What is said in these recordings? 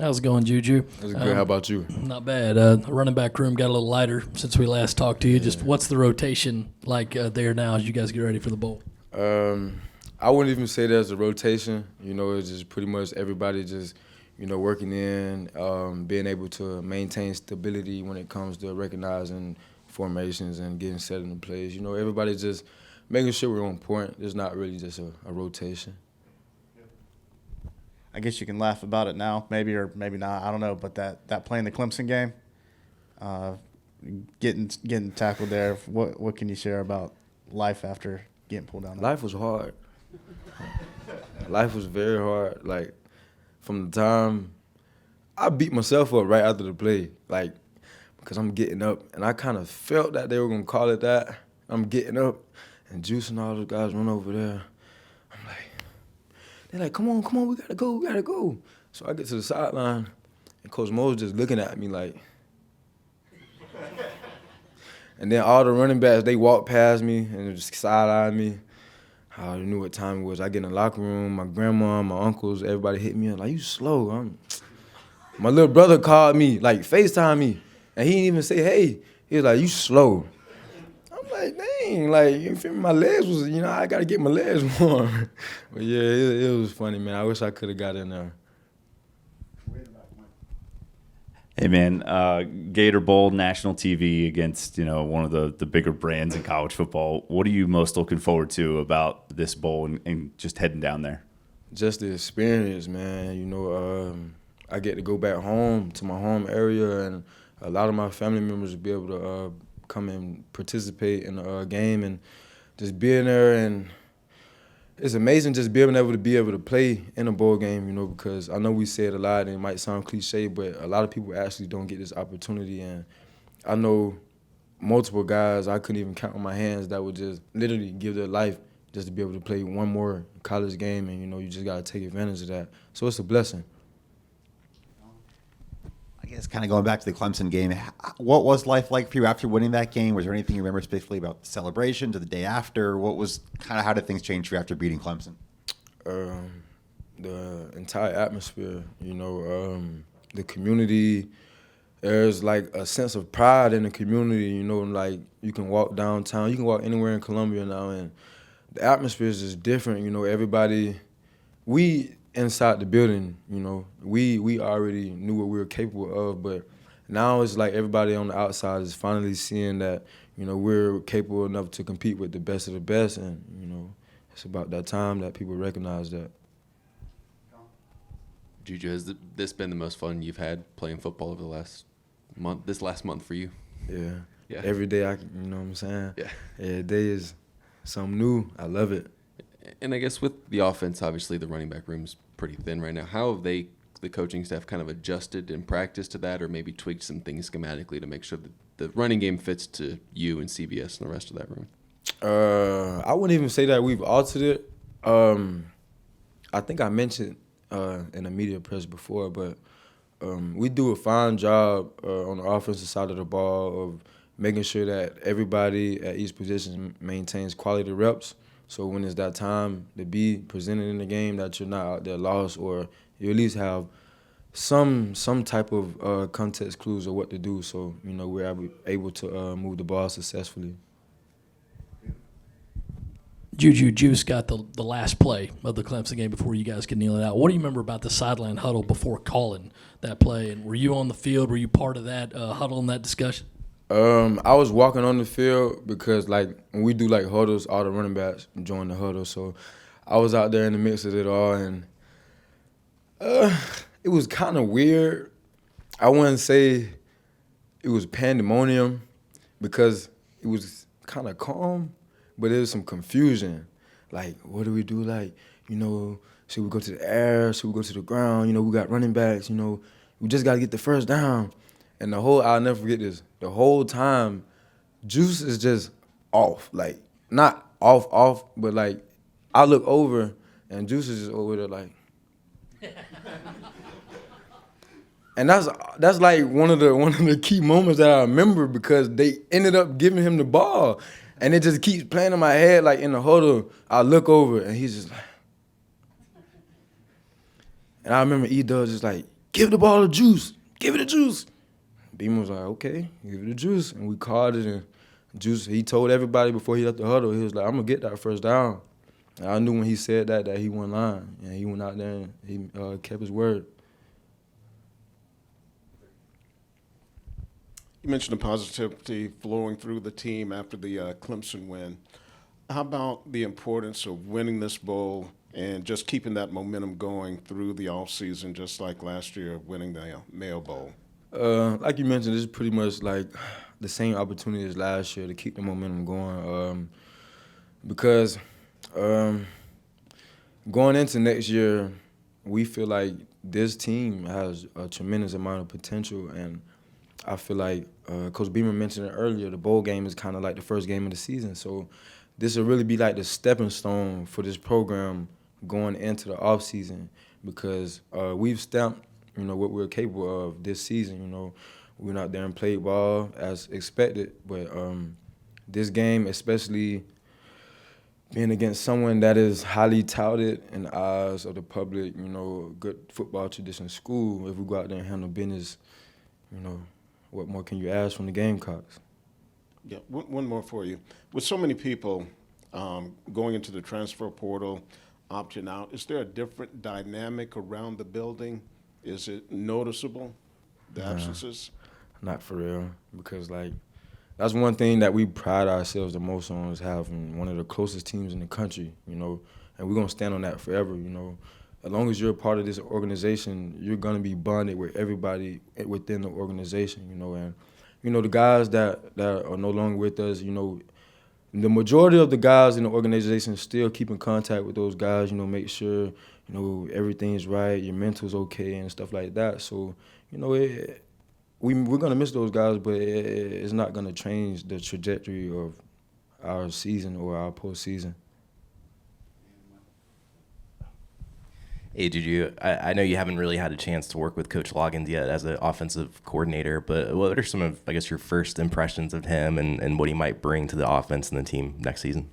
How's it going, Juju? That's good. How about you? Not bad. Running back room got a little lighter since we last talked to you. Just what's the rotation like there now as you guys get ready for the bowl? I wouldn't even say there's a rotation. It's just pretty much everybody just, working in, being able to maintain stability when it comes to recognizing formations and getting set in the plays. Everybody just making sure we're on point. There's not really just a rotation. I guess you can laugh about it now, maybe or maybe not. I don't know, but that play in the Clemson game, getting tackled there. What can you share about life after getting pulled down? Life was hard. Life was very hard. Like, from the time I beat myself up right after the play, like, because I'm getting up, and I kind of felt that they were gonna call it that. I'm getting up, and Juice and all those guys run over there. I'm like, they're like, come on, we gotta go. So I get to the sideline, and Coach Mo's just looking at me like, and then all the running backs, they walk past me and just side-eye me. I already knew what time it was. I get in the locker room, my grandma, my uncles, everybody hit me up like, you slow. My little brother called me, like FaceTime me, and he didn't even say, hey. He was like, you slow. I'm like, dang, like, you feel me? My legs was, I got to get my legs warm. But yeah, it was funny, man. I wish I could have got in there. Hey, man, Gator Bowl, national TV against, one of the bigger brands in college football. What are you most looking forward to about this bowl and just heading down there? Just the experience, man. I get to go back home to my home area, and a lot of my family members will be able to come and participate in the game, and just being there. And it's amazing just being able to play in a bowl game, because I know we say it a lot and it might sound cliche, but a lot of people actually don't get this opportunity. And I know multiple guys I couldn't even count on my hands that would just literally give their life just to be able to play one more college game, and you just got to take advantage of that. So it's a blessing. I guess kind of going back to the Clemson game, what was life like for you after winning that game? Was there anything you remember specifically about the celebrations or the day after? How did things change for you after beating Clemson? The entire atmosphere, the community. There's like a sense of pride in the community, like you can walk downtown, you can walk anywhere in Columbia now, and the atmosphere is just different, everybody, we inside the building, we already knew what we were capable of, but now it's like everybody on the outside is finally seeing that, we're capable enough to compete with the best of the best, and, it's about that time that people recognize that. Juju, has this been the most fun you've had playing football over the last month, this last month for you? Yeah. Every day, you know what I'm saying? Yeah. Every day is something new. I love it. And I guess with the offense, obviously the running back room's pretty thin right now. How have the coaching staff kind of adjusted in practice to that, or maybe tweaked some things schematically to make sure that the running game fits to you and CBS and the rest of that room? I wouldn't even say that we've altered it. I think I mentioned in the media press before, but we do a fine job on the offensive side of the ball of making sure that everybody at each position maintains quality reps. So when it's that time to be presented in the game, that you're not out there lost, or you at least have some type of context clues of what to do. So we're able to move the ball successfully. Juju, Juice got the last play of the Clemson game before you guys could kneel it out. What do you remember about the sideline huddle before calling that play? And were you on the field? Were you part of that huddle and that discussion? I was walking on the field because, like, when we do, like, huddles, all the running backs join the huddle. So I was out there in the mix of it all, and it was kind of weird. I wouldn't say it was pandemonium because it was kind of calm, but there was some confusion. Like, what do we do? Like, should we go to the air? Should we go to the ground? We got running backs. We just got to get the first down. And I'll never forget this. The whole time, Juice is just off. Like, not off, but like, I look over and Juice is just over there like. And that's like one of the key moments that I remember, because they ended up giving him the ball. And it just keeps playing in my head, like in the huddle. I look over and he's just like. And I remember E-Dub just like, give the ball to Juice. Give it to Juice. Beamer was like, okay, give it to Juice. And we called it, and Juice, he told everybody before he left the huddle, he was like, I'm going to get that first down. And I knew when he said that he wasn't lying. And he went out there and he kept his word. You mentioned the positivity flowing through the team after the Clemson win. How about the importance of winning this bowl and just keeping that momentum going through the offseason, just like last year winning the Mayo Bowl? Like you mentioned, this is pretty much like the same opportunity as last year to keep the momentum going. Because going into next year, we feel like this team has a tremendous amount of potential, and I feel like Coach Beamer mentioned it earlier, the bowl game is kind of like the first game of the season. So this will really be like the stepping stone for this program going into the offseason, because we've stamped, what we're capable of this season. We went out there and played ball as expected, but this game, especially being against someone that is highly touted in the eyes of the public, good football tradition school, if we go out there and handle business, what more can you ask from the Gamecocks? Yeah, one more for you. With so many people going into the transfer portal, opting out, is there a different dynamic around the building? Is it noticeable, the absences? Not for real, because that's one thing that we pride ourselves the most on, is having one of the closest teams in the country, and we're going to stand on that forever, As long as you're a part of this organization, you're going to be bonded with everybody within the organization, and, the guys that are no longer with us, the majority of the guys in the organization still keep in contact with those guys, make sure, everything's right, your mental's okay and stuff like that. So, we're going to miss those guys, but it's not going to change the trajectory of our season or our postseason. Hey, Juju, I know you haven't really had a chance to work with Coach Loggins yet as an offensive coordinator, but what are some of, your first impressions of him and what he might bring to the offense and the team next season?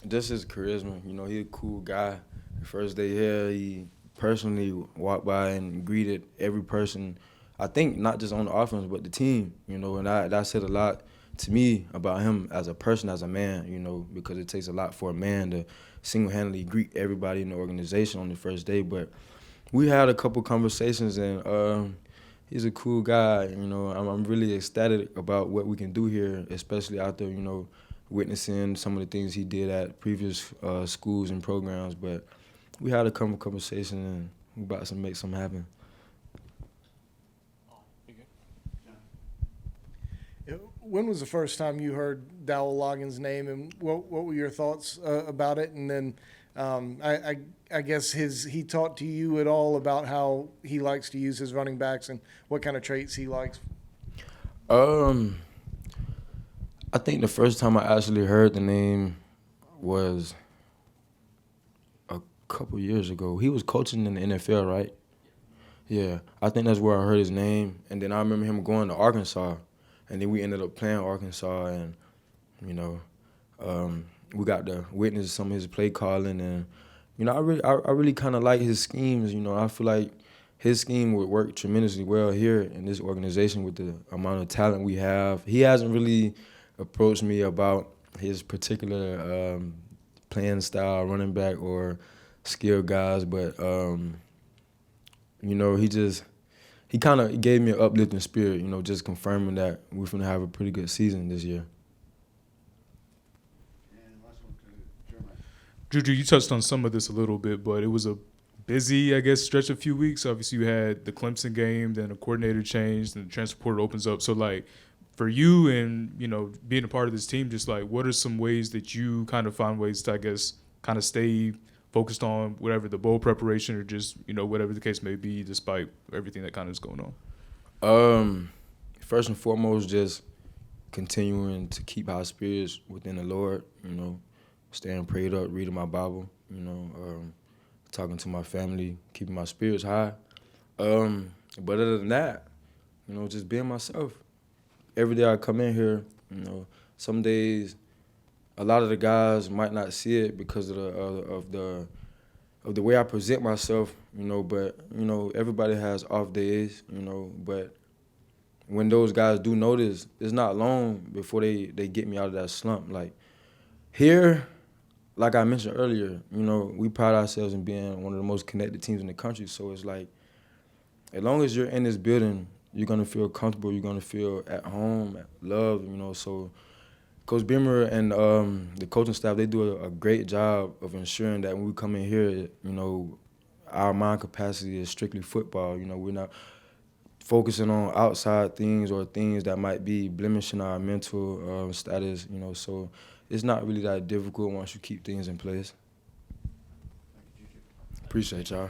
Just his charisma. He's a cool guy. The first day here, he personally walked by and greeted every person, I think not just on the offense, but the team, and that said a lot to me about him as a person, as a man, because it takes a lot for a man to single-handedly greet everybody in the organization on the first day. But we had a couple conversations, and he's a cool guy. I'm really ecstatic about what we can do here, especially after, witnessing some of the things he did at previous schools and programs. But we had a couple conversations, and we're about to make something happen. When was the first time you heard Dowell Loggins' name, and what were your thoughts about it? And then I guess he talked to you at all about how he likes to use his running backs and what kind of traits he likes? I think the first time I actually heard the name was a couple years ago. He was coaching in the NFL, right? Yeah, I think that's where I heard his name. And then I remember him going to Arkansas. And then we ended up playing Arkansas, and, we got to witness some of his play calling. And, I really kind of like his schemes. I feel like his scheme would work tremendously well here in this organization with the amount of talent we have. He hasn't really approached me about his particular playing style, running back or skill guys, but, he kind of gave me an uplifting spirit, just confirming that we're going to have a pretty good season this year. Juju, you touched on some of this a little bit, but it was a busy, stretch of a few weeks. Obviously, you had the Clemson game, then a coordinator change, then the transfer portal opens up. So, for you and, being a part of this team, just, what are some ways that you kind of find ways to, kind of stay focused on whatever the bowl preparation or just, whatever the case may be, despite everything that kind of is going on? First and foremost, just continuing to keep our spirits within the Lord, staying prayed up, reading my Bible, talking to my family, keeping my spirits high. But other than that, just being myself. Every day I come in here, some days a lot of the guys might not see it because of of the way I present myself, you know, but, you know, everybody has off days, you know, but when those guys do notice, it's not long before they get me out of that slump. Like, here, like I mentioned earlier, you know, we pride ourselves in being one of the most connected teams in the country, so it's like, as long as you're in this building, you're going to feel comfortable, you're going to feel at home, loved, you know, so Coach Beamer and the coaching staff, they do a great job of ensuring that when we come in here, you know, our mind capacity is strictly football. You know, we're not focusing on outside things or things that might be blemishing our mental status, you know, so it's not really that difficult once you keep things in place. Appreciate y'all.